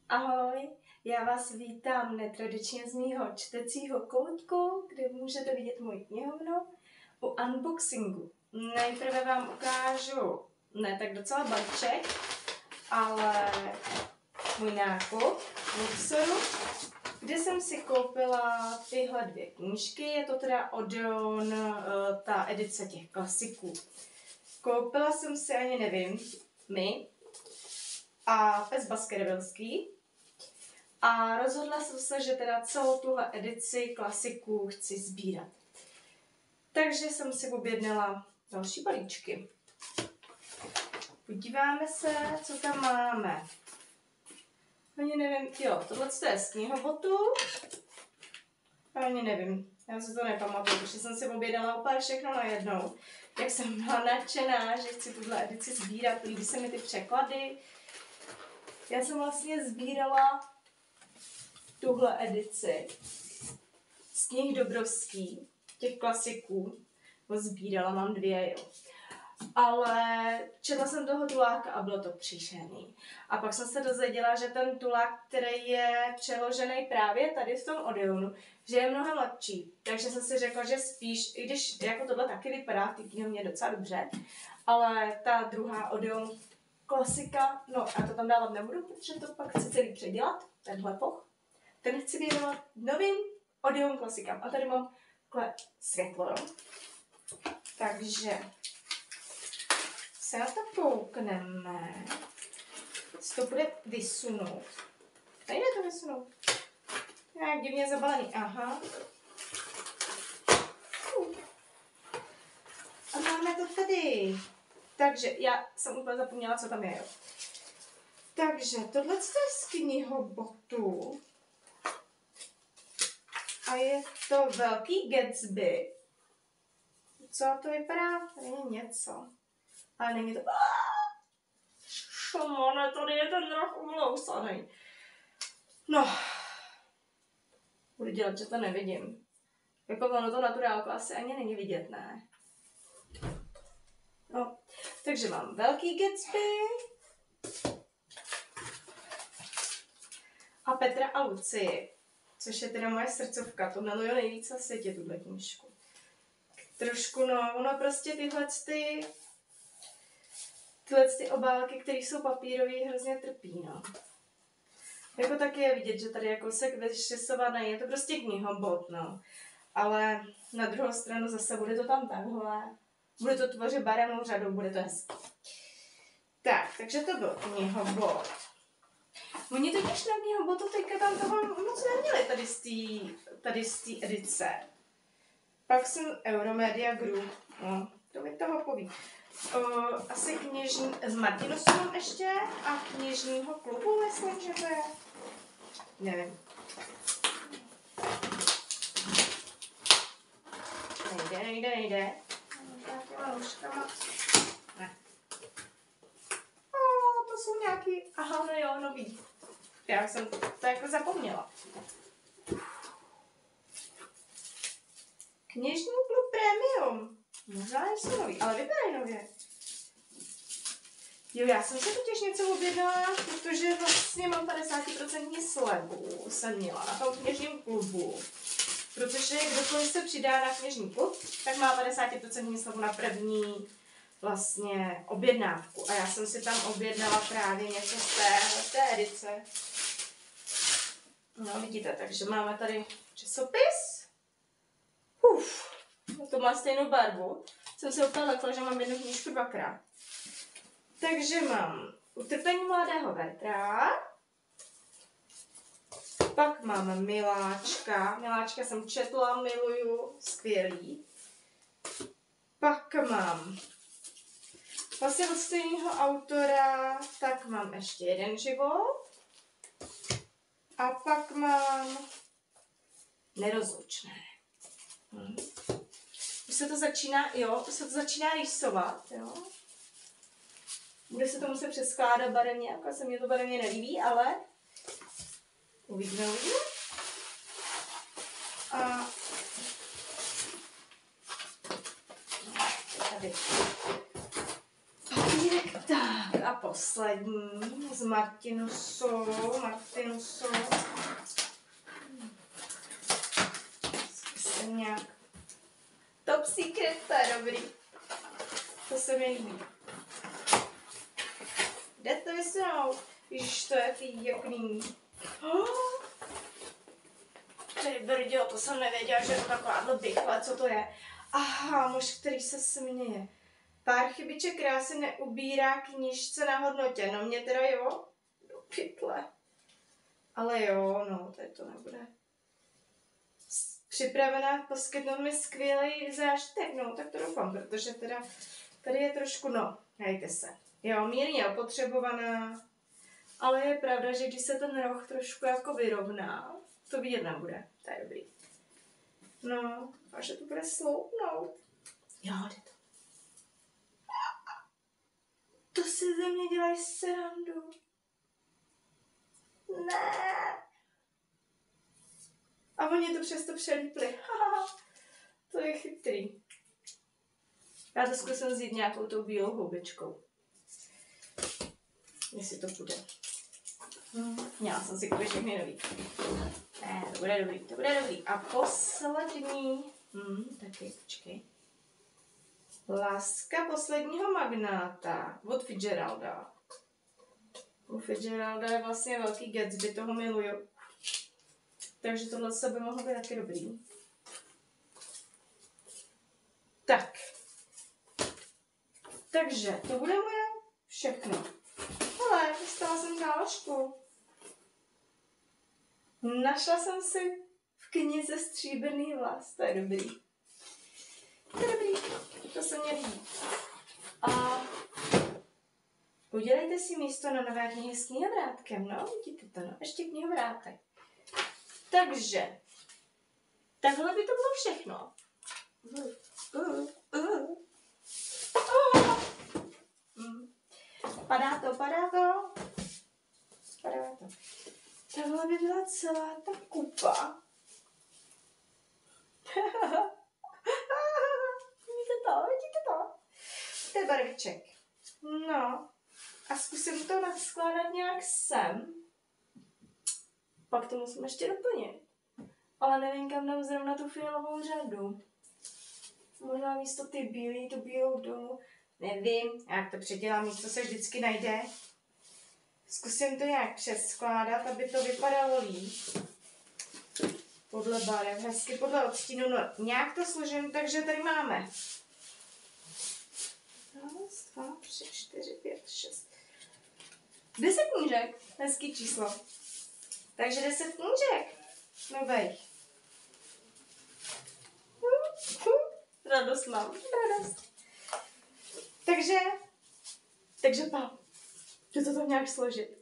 Ahoj, já vás vítám netradičně z mýho čtecího koutku, kde můžete vidět můj knihovnu u unboxingu. Nejprve vám ukážu, ne tak docela balíček, ale můj nákup v Luxoru, kde jsem si koupila tyhle dvě knížky. Je to teda Odeon, ta edice těch klasiků. Koupila jsem si, ani nevím, a pes Baskervilský. A rozhodla jsem se, že teda celou tuhle edici klasiků chci sbírat. Takže jsem si objednala další balíčky. Podíváme se, co tam máme. Ani nevím, jo, tohle je z knihobotu. Ani nevím, já si to nepamatuju, protože jsem si objednala úplně všechno najednou. Jak jsem byla nadšená, že chci tuhle edici sbírat, líbí se mi ty překlady. Já jsem vlastně sbírala tuhle edici z knih Dobrovský, těch klasiků, sbírala, mám dvě, jo. Ale četla jsem toho tuláka a bylo to příšerný. A pak jsem se dozvěděla, že ten tulák, který je přeložený právě tady v tom Odeonu, že je mnohem lepší. Takže jsem si řekla, že spíš, i když jako tohle taky vypadá v té knihovně docela dobře, ale ta druhá Odeon klasika, no já to tam dávat nebudu, protože to pak chci celý předělat, tenhle poch. Ten chci věnovat novým Odeon klasikám. A tady mám takhle světlo, jo. Takže se na to koukneme. Se to bude vysunout. Nejde to vysunout. Jak divně zabalený. Aha. A máme to tady. Takže já jsem úplně zapomněla, co tam je, jo. Takže tohle je z knihobotu. A je to Velký Gatsby. Co to vypadá? Tady je něco. Ale není to... Šamone, tady je ten roh umlousaný. No. Budu dělat, že to nevidím. Jako ono to naturálko asi ani není vidět, ne? No. Takže mám Velký Gatsby. A Petra a Lucii. Což je teda moje srdcovka, to miluju nejvíc na světě, tuhle knížku. Trošku, no, ono prostě tyhle obálky, které jsou papírové, hrozně trpí, no. Jako taky je vidět, že tady je kousek vyšrysovaný, je to prostě knihobot, no. Ale na druhou stranu zase bude to tam takhle. Bude to tvořit barevnou řadou, bude to hezké. Tak, takže to byl knihobot. Oni totiž na knihobotu teďka tam toho moc neměli tady z té edice. Pak jsem Euromedia Group, no, to mi toho poví. Asi knižní, z Martinosu mám ještě a knižního klubu, myslím, že to je. Nevím. Nejde. Nějakýma nůžkama. Ne. To jsou nějaký, aha, no jo, nový. Já jsem to jako zapomněla. Knižní klub Premium. Možná nejsou nový, ale vypadají nově. Jo, já jsem se totiž něco objednala, protože vlastně mám 50% slevu, jsem měla na tom knižním klubu. Protože kdokoliv se přidá na knižní klub, tak má 50% slevu na první vlastně objednávku. A já jsem si tam objednala právě něco z té edice. No vidíte, takže máme tady časopis. To má stejnou barvu. Jsem si úplně lekla, že mám jednu knížku dvakrát. Takže mám Utrpení mladého Vertra. Pak mám Miláčka. Miláčka jsem četla, miluju, skvělý. Pak mám vlastně od stejného autora, tak mám ještě Jeden život. A pak mám Nerozlučné. Už se to začíná rýsovat, jo. Bude se to muset přeskládat barevně, jako se mě to barevně nelíbí, ale uvidíme. A tady papírek, tak. A poslední z Martinusu. Zkusím nějak. Top Secret, to je dobrý. To se mi líbí. Kde to vysunout? Ježiš, to je pěkný. Ty brďo, to jsem nevěděla, že je to takováhle bychle, co to je. Aha, muž, který se směje. Pár chybiček krásy neubírá knížce na hodnotě. No mě teda jo, do pytle. Ale jo, no, tady to nebude. Připravená poskytnout mi skvělý zážitek, no, tak to doufám, protože teda tady je trošku, no, hejte se. Jo, mírně opotřebovaná, ale je pravda, že když se ten roh trošku jako vyrovná, to vidět nebude, to je dobrý. No, a že to bude sloupnout. Jo, jde to. To si ze mě dělají srandu. Ne. A oni to přesto přelípli. To je chytrý. Já to zkusím vzít nějakou tou bílou houbičkou. Jestli to bude. Měla jsem si kvůli všechny nový. Ne, to bude dobrý. A poslední. Taky, počkej. Láska posledního magnáta od Fitzgeralda. U Fitzgeralda je vlastně velký Gatsby, toho miluju. Takže tohle se by mohlo být taky dobrý. Tak. Takže to bude moje všechno. Hele, dostala jsem záložku. Našla jsem si v knize Stříbrný vlas. To je dobrý. To se mě líbí. A udělejte si místo na nové knihy s knihovrátkem. No, vidíte to, no. Ještě knihovrátek. Takže, takhle by to bylo všechno. Padá to. Takhle by byla celá ta kupa. Vidíte to? To je barviček. No, a zkusím to naskládat nějak sem. Pak to musím ještě doplnit. Ale nevím, kam dám zrovna tu fialovou řadu. Možná místo ty bílý, tu bílou dolů. Nevím, jak to předělám, místo se vždycky najde. Zkusím to nějak přeskládat, aby to vypadalo líp. Podle barev, hezky podle odstínu. No, nějak to složím, takže tady máme. 1, 2, 3, 4, 5, 6. 10 knížek. Hezký číslo. Takže 10 knížek. Nových. Radost mám. Radost. Takže jdu to tam nějak složit.